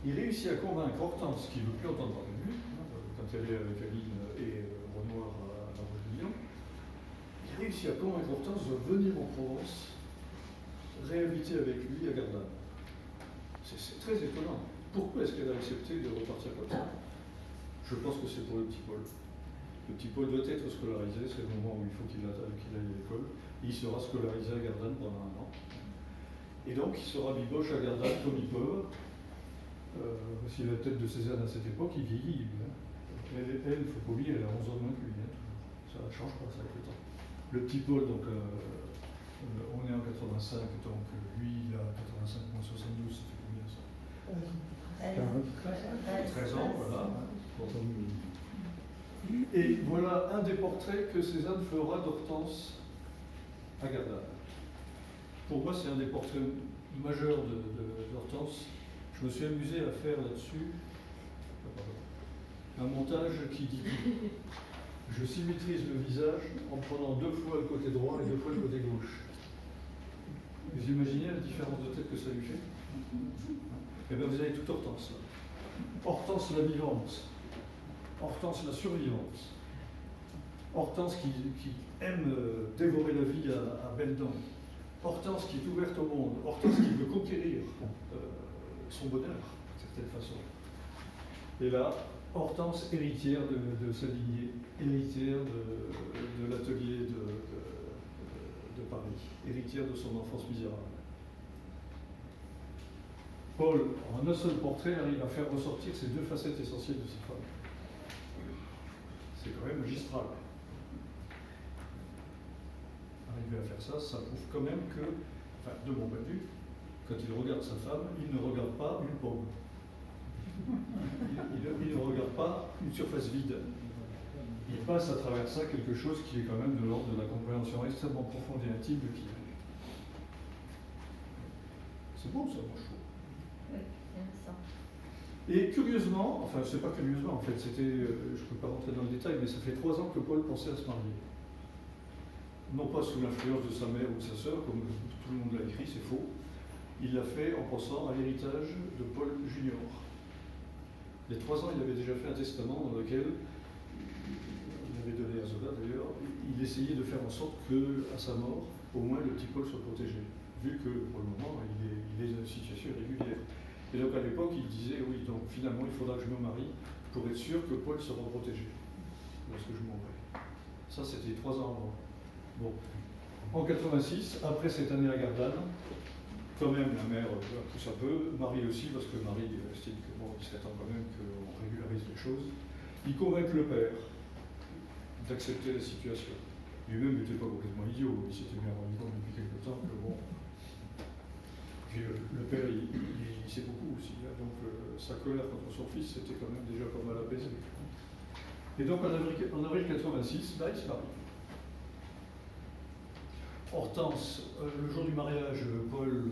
Il réussit à convaincre Hortense, qui ne veut plus entendre parler de lui, quand elle est avec Aline et Renoir à la Roche-Guillon. Il réussit à convaincre Hortense de venir en Provence, réhabiter avec lui à Gardanne. C'est très étonnant. Pourquoi est-ce qu'elle a accepté de repartir comme ça? Je pense que c'est pour le petit Paul. Le petit Paul doit être scolarisé, c'est le moment où il faut qu'il aille à l'école. Il sera scolarisé à Gardanne pendant 1 an. Et donc il sera biboche à Gardanne comme il peut. S'il a la tête de Cézanne à cette époque, il vieillit. Elle, il ne faut pas oublier, elle a 11 ans de moins que lui. Ça ne change pas, ça avec le temps. Le petit Paul, donc, on est en 85, donc lui, il a 85 moins 72, ça fait combien ça? 13 ans, voilà. Et voilà un des portraits que Cézanne fera d'Hortense à Gardanne. Pour moi, c'est un des portraits majeurs d'Hortense. Je me suis amusé à faire là-dessus un montage qui dit tout. Je symétrise le visage en prenant 2 fois le côté droit et 2 fois le côté gauche. Vous imaginez la différence de tête que ça lui fait? Eh bien, vous avez toute Hortense là. Hortense la vivante, Hortense la survivante, Hortense qui aime dévorer la vie à belles dents, Hortense qui est ouverte au monde, Hortense qui veut conquérir son bonheur, d'une certaine façon. Et là, Hortense héritière de sa lignée, héritière de l'atelier de Paris, héritière de son enfance misérable. Paul, en un seul portrait, arrive à faire ressortir ces 2 facettes essentielles de sa femme. C'est quand même magistral. Arriver à faire ça, ça prouve quand même que, enfin, de mon point de vue, quand il regarde sa femme, il ne regarde pas une pomme. Il ne regarde pas une surface vide. Il passe à travers ça quelque chose qui est quand même de l'ordre de la compréhension extrêmement profonde et intime de qui il est. C'est beau ça, moi je trouve. Et curieusement, enfin c'est pas curieusement en fait, c'était, je ne peux pas rentrer dans le détail, mais ça fait 3 ans que Paul pensait à se marier. Non pas sous l'influence de sa mère ou de sa sœur, comme tout le monde l'a écrit, c'est faux. Il l'a fait en pensant à l'héritage de Paul Junior. Il y a 3 ans, il avait déjà fait un testament dans lequel, il avait donné à Zola d'ailleurs, il essayait de faire en sorte que, à sa mort, au moins le petit Paul soit protégé, vu que pour le moment, il est dans une situation irrégulière. Et donc à l'époque, il disait, oui, donc finalement, il faudra que je me marie pour être sûr que Paul sera protégé lorsque je mourrai. Ça, c'était 3 ans avant. Bon. En 86, après cette année à Gardanne, quand même la mère pousse un peu, Marie aussi, parce que Marie estime que bon, il serait temps quand même qu'on régularise les choses. Il convainc le père d'accepter la situation. Lui-même n'était pas complètement idiot, il s'était bien rendu compte depuis quelque temps que bon. Puis le père, il sait beaucoup aussi, hein, donc sa colère contre son fils c'était quand même déjà pas mal apaisé. Et donc en avril 86, là il se marie. Hortense, le jour du mariage, Paul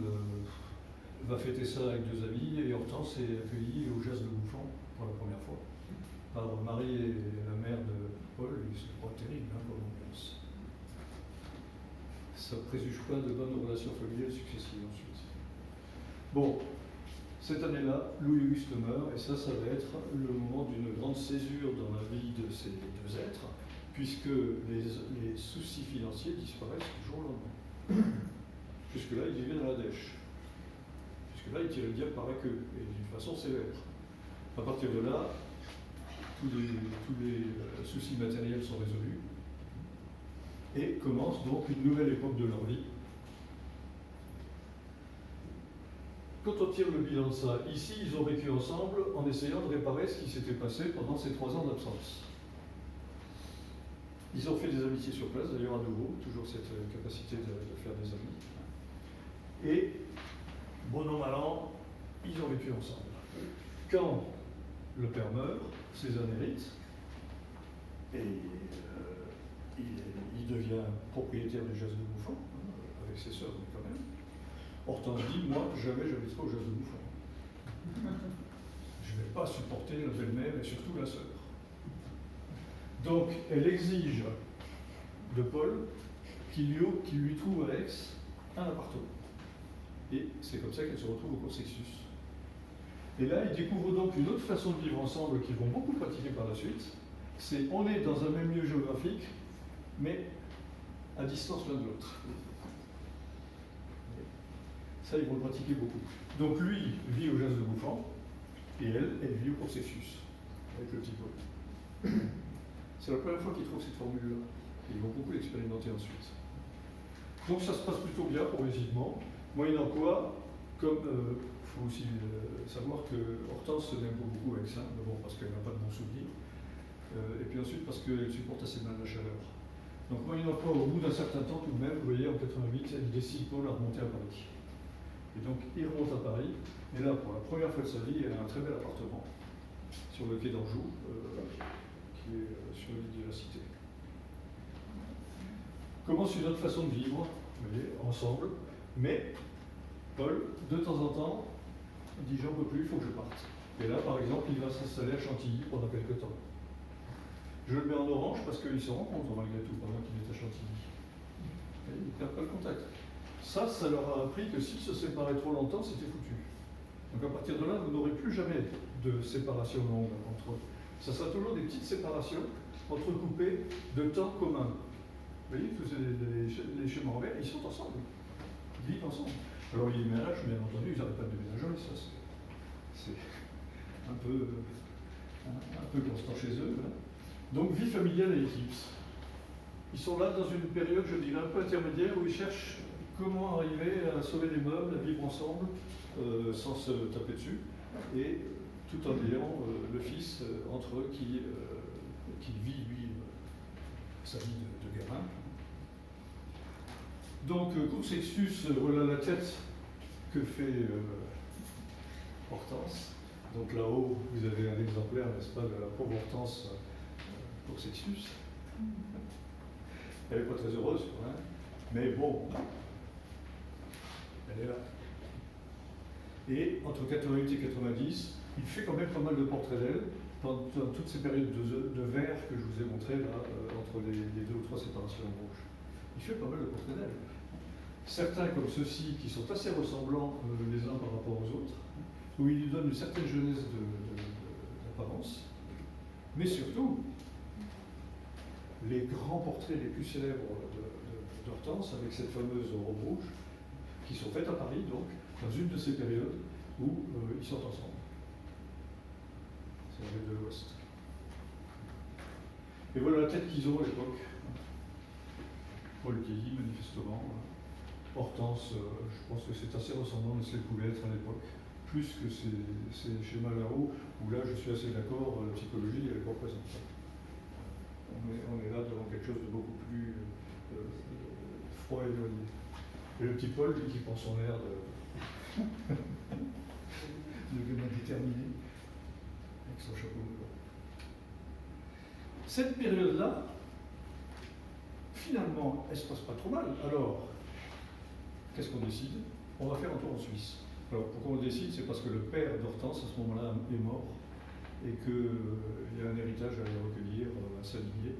va fêter ça avec 2 amis et Hortense est accueillie au Jazz de Bouffon pour la première fois par Marie et la mère de Paul. C'est pas terrible hein, comme ambiance. Ça ne préjuge pas de bonnes relations familiales successives ensuite. Bon, cette année-là, Louis-Auguste meurt et ça va être le moment d'une grande césure dans la vie de ces 2 êtres, puisque les soucis financiers disparaissent du jour au lendemain. Jusque-là, il vivait dans la dèche. Jusque-là, il tirait le diable par la queue, et d'une façon sévère. À partir de là, tous les soucis matériels sont résolus, et commence donc une nouvelle époque de leur vie. Quand on tire le bilan de ça, ici, ils ont vécu ensemble en essayant de réparer ce qui s'était passé pendant ces 3 ans d'absence. Ils ont fait des amitiés sur place, d'ailleurs à nouveau, toujours cette capacité de faire des amis. Et, bon an, mal an, ils ont vécu ensemble. Quand le père meurt, Cézanne hérite, et il devient propriétaire du Jazz de Bouffon, avec ses sœurs, mais quand même. Hortense dit, moi, jamais j'habiterai au Jazz de Bouffon. Je ne vais pas supporter la belle-mère et surtout la sœur. Donc, elle exige de Paul qu'il lui trouve à Aix un appartement. Et c'est comme ça qu'elle se retrouve au Cours Sextius. Et là, ils découvrent donc une autre façon de vivre ensemble qu'ils vont beaucoup pratiquer par la suite. C'est on est dans un même lieu géographique, mais à distance l'un de l'autre. Ça, ils vont le pratiquer beaucoup. Donc lui vit au Jas de Bouffant, et elle vit au Porcessius, avec le petit Paul. C'est la première fois qu'ils trouvent cette formule-là. Ils vont beaucoup l'expérimenter ensuite. Donc ça se passe plutôt bien progressivement, moyennant quoi, comme il faut aussi savoir que Hortense n'aime pas beaucoup Vexin, d'abord parce qu'elle n'a pas de bons souvenirs, et puis ensuite parce qu'elle supporte assez mal la chaleur. Donc moyennant quoi, au bout d'un certain temps tout de même, vous voyez, en 88, elle décide Paul à remonter à Paris. Et donc il remonte à Paris, et là pour la première fois de sa vie, elle a un très bel appartement sur le quai d'Anjou, qui est sur l'île de la Cité. Commence une autre façon de vivre, vous voyez, ensemble, mais Paul, de temps en temps, dit j'en peux plus, il faut que je parte. Et là, par exemple, il va s'installer à Chantilly pendant quelques temps. Je le mets en orange parce qu'ils se rencontrent malgré tout pendant qu'il est à Chantilly. Et ils ne perdent pas le contact. Ça leur a appris que s'ils se séparaient trop longtemps, c'était foutu. Donc à partir de là, vous n'aurez plus jamais de séparation longue entre eux. Ça sera toujours des petites séparations entrecoupées de temps commun. Vous voyez, tous les chemins envers, ils sont ensemble. Ils vivent ensemble. Alors ils déménagent, bien entendu, ils n'arrêtent pas de déménager, ça c'est un peu constant chez eux. Hein. Donc vie familiale et éclipse. Ils sont là dans une période, je dirais, un peu intermédiaire où ils cherchent comment arriver à sauver les meubles, à vivre ensemble, sans se taper dessus, et tout en ayant le fils entre eux qui vit, lui, sa vie de gamin. Donc, Courcessius, voilà la tête que fait Hortense. Donc là-haut, vous avez un exemplaire, n'est-ce pas, de la pauvre Hortense Courcessius. Elle n'est pas très heureuse, quoi, hein, mais bon, elle est là. Et entre 88 et 90, il fait quand même pas mal de portraits d'elle, dans toutes ces périodes de vert que je vous ai montrées là, entre les 2 ou 3 séparations rouges. Il fait pas mal de portraits d'elle. Certains comme ceux-ci, qui sont assez ressemblants les uns par rapport aux autres, où il lui donne une certaine jeunesse d'apparence, mais surtout, les grands portraits les plus célèbres d'Hortense, avec cette fameuse robe rouge, qui sont faites à Paris, donc, dans une de ces périodes où ils sont ensemble. C'est la rue de l'Ouest. Et voilà la tête qu'ils ont à l'époque. Paul vieillit, manifestement. Hortense, je pense que c'est assez ressemblant à ce qu'elle pouvait être à l'époque. Plus que ces schémas là-haut, où là, je suis assez d'accord, la psychologie, elle est pas présente. On est là devant quelque chose de beaucoup plus froid et éloigné. Et le petit Paul, lui, qui prend son air de gamin déterminé, avec son chapeau de blanc. Cette période-là, finalement, elle ne se passe pas trop mal. Alors, qu'est-ce qu'on décide? On va faire un tour en Suisse. Alors, pourquoi on décide? C'est parce que le père d'Hortense, à ce moment-là, est mort, et qu'il y a un héritage à aller recueillir, à s'aligner.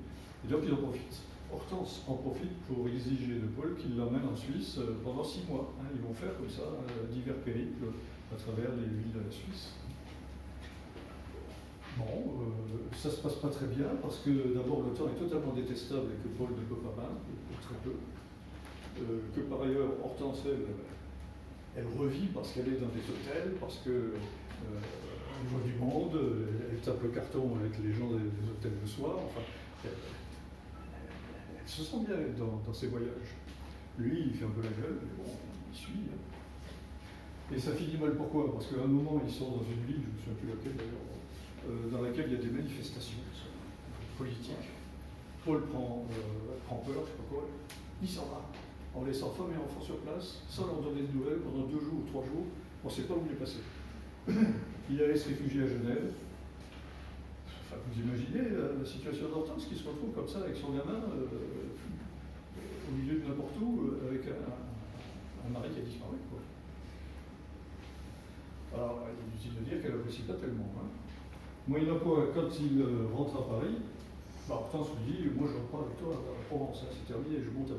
Et donc, il en profite. Hortense en profite pour exiger de Paul qu'il l'emmène en Suisse pendant 6 mois. Hein, ils vont faire comme ça divers périples à travers les villes de la Suisse. Bon, ça se passe pas très bien parce que d'abord le temps est totalement détestable et que Paul ne peut pas peindre, ou très peu. Que par ailleurs, Hortense, elle revit parce qu'elle est dans des hôtels, parce que elle voit du monde, elle tape le carton avec les gens des hôtels le soir. Enfin, elle se sent bien dans ses voyages. Lui, il fait un peu la gueule, mais bon, il suit. Hein. Et ça finit mal pourquoi? Parce qu'à un moment, ils sont dans une ville, je ne me souviens plus laquelle d'ailleurs, dans laquelle il y a des manifestations politiques. Paul prend peur, je ne sais pas quoi, il s'en va, en laissant femme et enfants sur place, sans leur donner de nouvelles pendant 2 jours ou 3 jours, on ne sait pas où il est passé. Il allait se réfugier à Genève. Enfin, vous imaginez la situation d'Hortense qui se retrouve comme ça avec son gamin au milieu de n'importe où, avec un mari qui a disparu, quoi. Alors, inutile de dire qu'elle n'apprécie pas tellement. Hein. Moyennant quoi, quand il rentre à Paris, Hortense lui dit, moi je reprends avec toi à Provence, hein, c'est terminé, je monte à